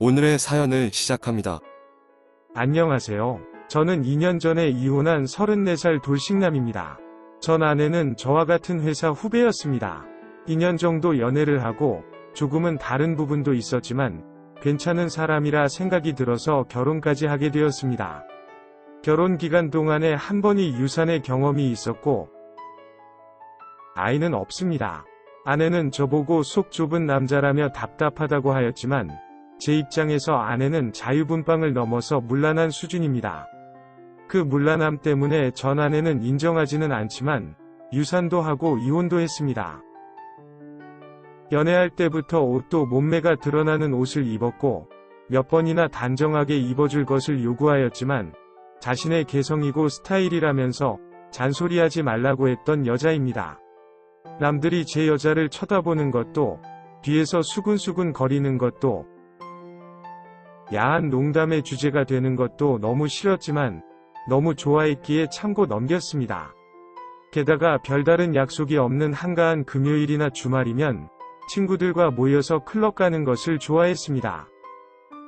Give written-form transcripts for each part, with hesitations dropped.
오늘의 사연을 시작합니다. 안녕하세요. 저는 2년 전에 이혼한 34살 돌싱남입니다. 전 아내는 저와 같은 회사 후배였습니다. 2년 정도 연애를 하고 조금은 다른 부분도 있었지만 괜찮은 사람이라 생각이 들어서 결혼까지 하게 되었습니다. 결혼 기간 동안에 한 번이 유산의 경험이 있었고 아이는 없습니다. 아내는 저보고 속 좁은 남자라며 답답하다고 하였지만 제 입장에서 아내는 자유분방을 넘어서 문란한 수준입니다. 그 문란함 때문에 전 아내는 인정하지는 않지만 유산도 하고 이혼도 했습니다. 연애할 때부터 옷도 몸매가 드러나는 옷을 입었고 몇 번이나 단정하게 입어줄 것을 요구하였지만 자신의 개성이고 스타일이라면서 잔소리하지 말라고 했던 여자입니다. 남들이 제 여자를 쳐다보는 것도 뒤에서 수근수근 거리는 것도 야한 농담의 주제가 되는 것도 너무 싫었지만 너무 좋아했기에 참고 넘겼습니다. 게다가 별다른 약속이 없는 한가한 금요일이나 주말이면 친구들과 모여서 클럽 가는 것을 좋아했습니다.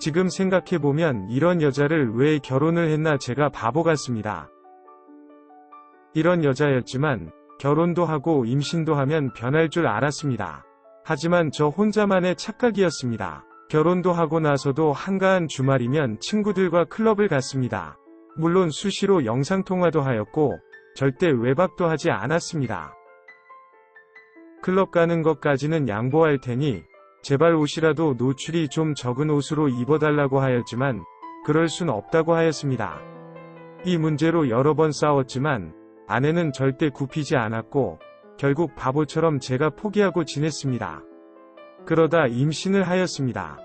지금 생각해보면 이런 여자를 왜 결혼을 했나 제가 바보 같습니다. 이런 여자였지만 결혼도 하고 임신도 하면 변할 줄 알았습니다. 하지만 저 혼자만의 착각이었습니다. 결혼도 하고 나서도 한가한 주말이면 친구들과 클럽을 갔습니다. 물론 수시로 영상통화도 하였고 절대 외박도 하지 않았습니다. 클럽 가는 것까지는 양보할 테니 제발 옷이라도 노출이 좀 적은 옷으로 입어달라고 하였지만 그럴 순 없다고 하였습니다. 이 문제로 여러 번 싸웠지만 아내는 절대 굽히지 않았고 결국 바보처럼 제가 포기하고 지냈습니다. 그러다 임신을 하였습니다.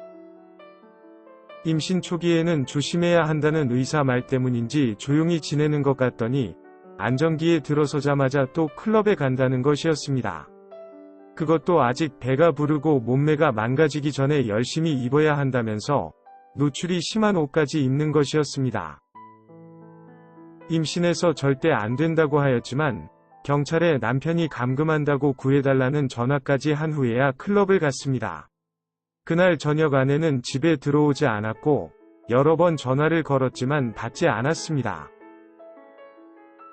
임신 초기에는 조심해야 한다는 의사 말 때문인지 조용히 지내는 것 같더니 안정기에 들어서자마자 또 클럽에 간다는 것이었습니다. 그것도 아직 배가 부르고 몸매가 망가지기 전에 열심히 입어야 한다면서 노출이 심한 옷까지 입는 것이었습니다. 임신해서 절대 안 된다고 하였지만 경찰에 남편이 감금한다고 구해달라는 전화까지 한 후에야 클럽을 갔습니다. 그날 저녁 아내는 집에 들어오지 않았고 여러 번 전화를 걸었지만 받지 않았습니다.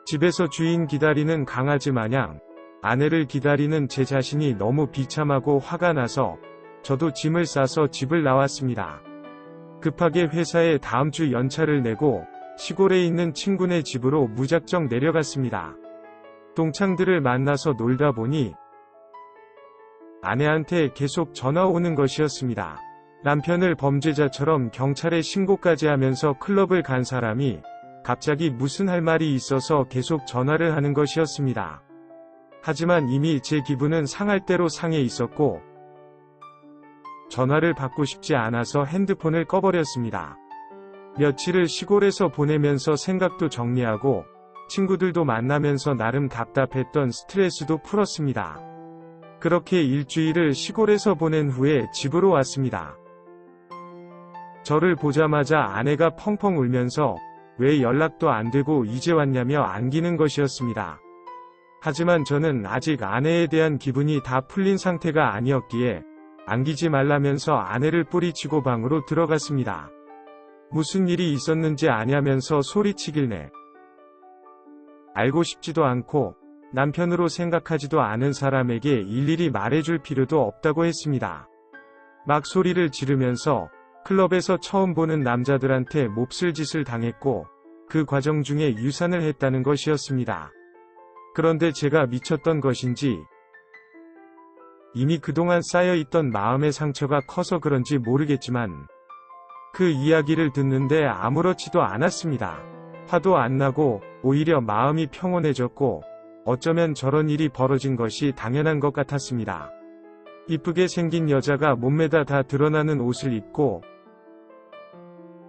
집에서 주인 기다리는 강아지 마냥 아내를 기다리는 제 자신이 너무 비참하고 화가 나서 저도 짐을 싸서 집을 나왔습니다. 급하게 회사에 다음 주 연차를 내고 시골에 있는 친구네 집으로 무작정 내려갔습니다. 동창들을 만나서 놀다 보니 아내한테 계속 전화 오는 것이었습니다. 남편을 범죄자처럼 경찰에 신고까지 하면서 클럽을 간 사람이 갑자기 무슨 할 말이 있어서 계속 전화를 하는 것이었습니다. 하지만 이미 제 기분은 상할 대로 상해 있었고 전화를 받고 싶지 않아서 핸드폰을 꺼버렸습니다. 며칠을 시골에서 보내면서 생각도 정리하고 친구들도 만나면서 나름 답답했던 스트레스도 풀었습니다. 그렇게 일주일을 시골에서 보낸 후에 집으로 왔습니다. 저를 보자마자 아내가 펑펑 울면서 왜 연락도 안 되고 이제 왔냐며 안기는 것이었습니다. 하지만 저는 아직 아내에 대한 기분이 다 풀린 상태가 아니었기에 안기지 말라면서 아내를 뿌리치고 방으로 들어갔습니다. 무슨 일이 있었는지 아냐면서 소리치길래 알고 싶지도 않고 남편으로 생각하지도 않은 사람에게 일일이 말해줄 필요도 없다고 했습니다. 막 소리를 지르면서 클럽에서 처음 보는 남자들한테 몹쓸 짓을 당했고 그 과정 중에 유산을 했다는 것이었습니다. 그런데 제가 미쳤던 것인지 이미 그동안 쌓여있던 마음의 상처가 커서 그런지 모르겠지만 그 이야기를 듣는데 아무렇지도 않았습니다. 화도 안 나고 오히려 마음이 평온해졌고 어쩌면 저런 일이 벌어진 것이 당연한 것 같았습니다. 이쁘게 생긴 여자가 몸매다 다 드러나는 옷을 입고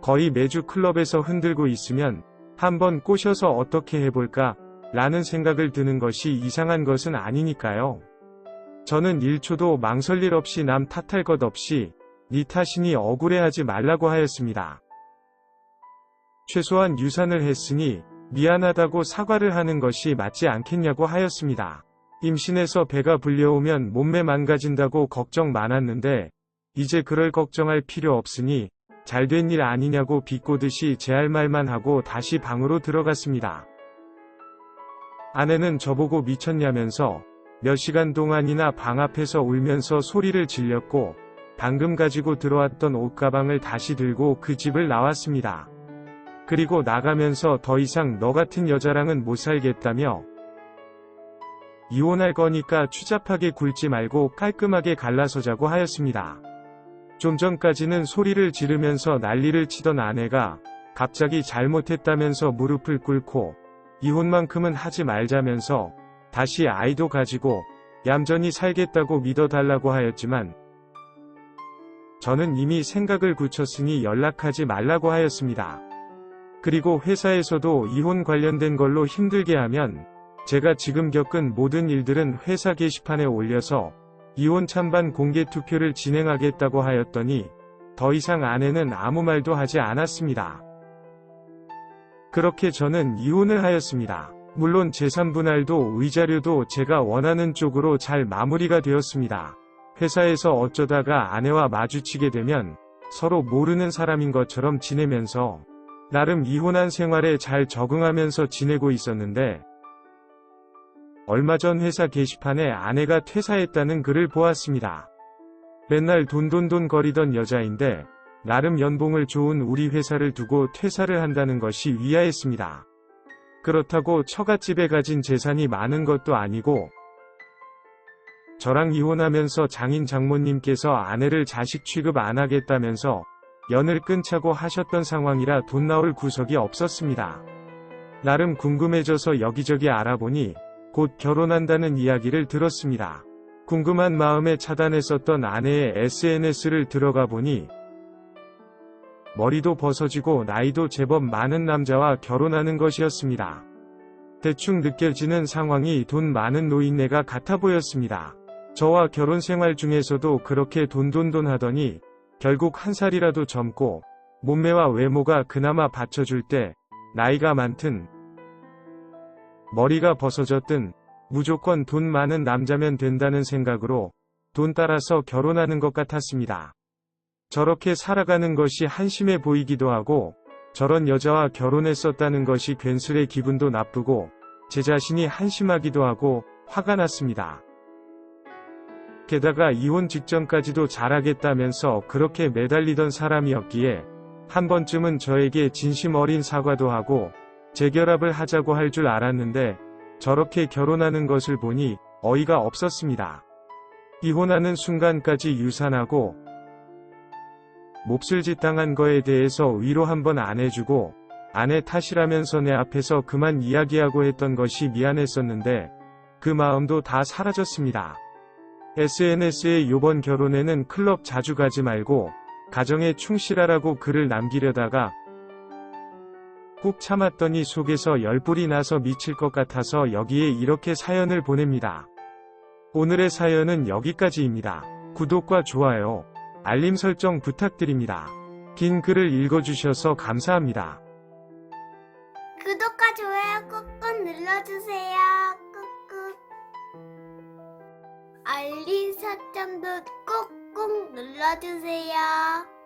거의 매주 클럽에서 흔들고 있으면 한번 꼬셔서 어떻게 해볼까 라는 생각을 드는 것이 이상한 것은 아니니까요. 저는 1초도 망설일 없이 남 탓할 것 없이 네 탓이니 억울해하지 말라고 하였습니다. 최소한 유산을 했으니 미안하다고 사과를 하는 것이 맞지 않겠냐고 하였습니다. 임신해서 배가 불려오면 몸매 망가진다고 걱정 많았는데 이제 그럴 걱정할 필요 없으니 잘된 일 아니냐고 비꼬듯이 제 할 말만 하고 다시 방으로 들어갔습니다. 아내는 저보고 미쳤냐면서 몇 시간 동안이나 방 앞에서 울면서 소리를 질렸고 방금 가지고 들어왔던 옷가방을 다시 들고 그 집을 나왔습니다. 그리고 나가면서 더 이상 너 같은 여자랑은 못 살겠다며 이혼할 거니까 추잡하게 굴지 말고 깔끔하게 갈라서자고 하였습니다. 좀 전까지는 소리를 지르면서 난리를 치던 아내가 갑자기 잘못했다면서 무릎을 꿇고 이혼만큼은 하지 말자면서 다시 아이도 가지고 얌전히 살겠다고 믿어달라고 하였지만 저는 이미 생각을 굳혔으니 연락하지 말라고 하였습니다. 그리고 회사에서도 이혼 관련된 걸로 힘들게 하면 제가 지금 겪은 모든 일들은 회사 게시판에 올려서 이혼 찬반 공개 투표를 진행하겠다고 하였더니 더 이상 아내는 아무 말도 하지 않았습니다. 그렇게 저는 이혼을 하였습니다. 물론 재산분할도 위자료도 제가 원하는 쪽으로 잘 마무리가 되었습니다. 회사에서 어쩌다가 아내와 마주치게 되면 서로 모르는 사람인 것처럼 지내면서 나름 이혼한 생활에 잘 적응하면서 지내고 있었는데 얼마 전 회사 게시판에 아내가 퇴사했다는 글을 보았습니다. 맨날 돈돈돈 거리던 여자인데 나름 연봉을 좋은 우리 회사를 두고 퇴사를 한다는 것이 위화했습니다. 그렇다고 처갓집에 가진 재산이 많은 것도 아니고 저랑 이혼하면서 장인 장모님께서 아내를 자식 취급 안 하겠다면서 연을 끊자고 하셨던 상황이라 돈 나올 구석이 없었습니다. 나름 궁금해져서 여기저기 알아보니 곧 결혼한다는 이야기를 들었습니다. 궁금한 마음에 차단했었던 아내의 SNS를 들어가 보니 머리도 벗어지고 나이도 제법 많은 남자와 결혼하는 것이었습니다. 대충 느껴지는 상황이 돈 많은 노인네가 같아 보였습니다. 저와 결혼 생활 중에서도 그렇게 돈돈돈 하더니 결국 한 살이라도 젊고 몸매와 외모가 그나마 받쳐줄 때 나이가 많든 머리가 벗어졌든 무조건 돈 많은 남자면 된다는 생각으로 돈 따라서 결혼하는 것 같았습니다. 저렇게 살아가는 것이 한심해 보이기도 하고 저런 여자와 결혼했었다는 것이 괜스레 기분도 나쁘고 제 자신이 한심하기도 하고 화가 났습니다. 게다가 이혼 직전까지도 잘하겠다면서 그렇게 매달리던 사람이었기에 한 번쯤은 저에게 진심 어린 사과도 하고 재결합을 하자고 할 줄 알았는데 저렇게 결혼하는 것을 보니 어이가 없었습니다. 이혼하는 순간까지 유산하고 몹쓸 짓 당한 거에 대해서 위로 한번 안 해주고 아내 탓이라면서 내 앞에서 그만 이야기하고 했던 것이 미안했었는데 그 마음도 다 사라졌습니다. SNS에 요번 결혼에는 클럽 자주 가지 말고 가정에 충실하라고 글을 남기려다가 꾹 참았더니 속에서 열불이 나서 미칠 것 같아서 여기에 이렇게 사연을 보냅니다. 오늘의 사연은 여기까지입니다. 구독과 좋아요, 알림 설정 부탁드립니다. 긴 글을 읽어주셔서 감사합니다. 구독과 좋아요 꾹꾹 눌러주세요. 꾹꾹. 알림 설정도 꾹꾹 눌러주세요.